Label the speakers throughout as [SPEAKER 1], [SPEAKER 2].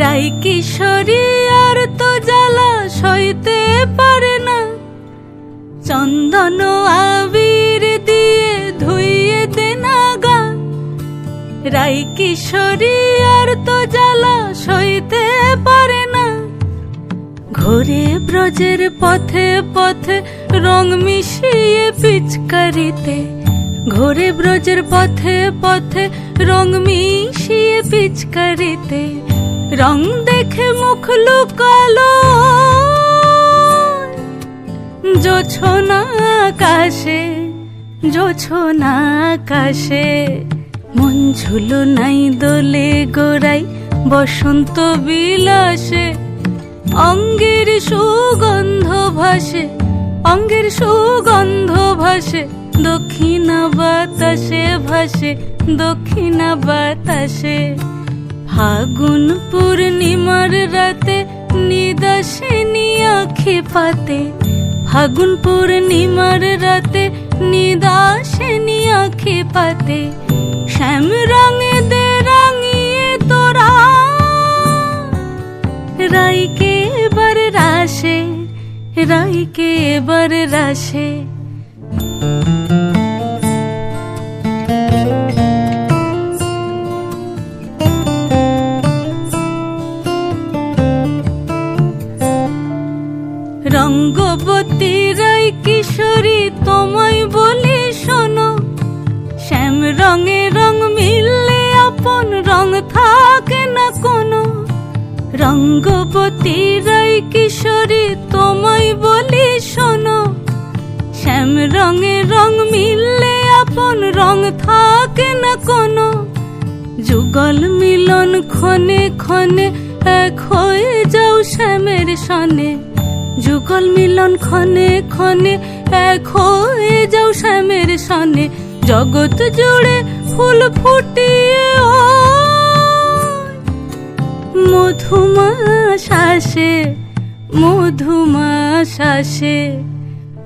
[SPEAKER 1] রাই কিশোরী আর তো জ্বালা সইতে পারে না, চন্দন আবির দিয়ে ধুইয়ে দে না গা। রাই কিশোরী আর তো জ্বালা সইতে পারে না, ঘোরে ব্রজের পথে পথে রং মিশিয়ে পিচকারিতে, ঘোরে ব্রজের পথে পথে রং মিশিয়ে পিচকারিতে, রং দেখে মুখ লুকালো জোছনা আকাশে, জোছনা আকাশে। মন ঝুলো নাই দোলে গোড়াই বসন্ত বিলাসে, অঙ্গের সুগন্ধ ভাসে, অঙ্গের সুগন্ধ ভাসে, দক্ষিণা বাতাসে ভাসে, দক্ষিণা বাতাসে। ফাগুন পূর্ণিমার রাতে নিদাসিনী আঁখি পাতে, ফাগুন পূর্ণিমার রাতে নিদাসিনী আঁখি পাতে, শ্যাম রঙে দে রাঙিয়ে তোরা রাইকে এবার রাশে, রাইকে এবার রাশে। রঙ্গবতী রাই কিশোরী তোমায় বলি শোনো, শ্যাম রঙে রং মিললে আপন রং থাকে না কোনো। রঙ্গবতী রাই কিশোরী তোমায় বলি শোনো, শ্যাম রঙে রং মিললে আপন রং থাকে না কোনো। যুগল মিলন ক্ষণে ক্ষণে এক হয়ে যাও শ্যামের সনে, যুগল মিলন ক্ষণে ক্ষণে এক হয়ে যাও শ্যামের সনে। জগৎ জুড়ে ফুল ফুটিয়ে ও মধুমাশাসে, মধুমাশাসে।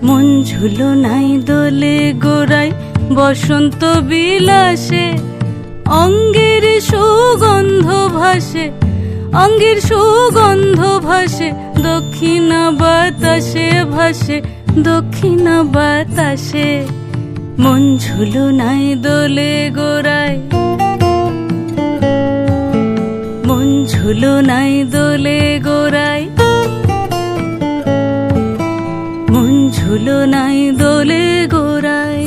[SPEAKER 1] মন ঝুলো নাই দোলে গোড়াই বসন্ত বিলাসে, অঙ্গের সুগন্ধ ভাসে, অঙ্গের সুগন্ধ ভাসে, দক্ষিণা বাতাসে ভাসে, দক্ষিণা বাতাসে। মন ঝুলো নাই দোলে গোড়ায়, মন ঝুলো নাই দোলে গোড়ায়, মন ঝুলো নাই দোলে গোড়ায়।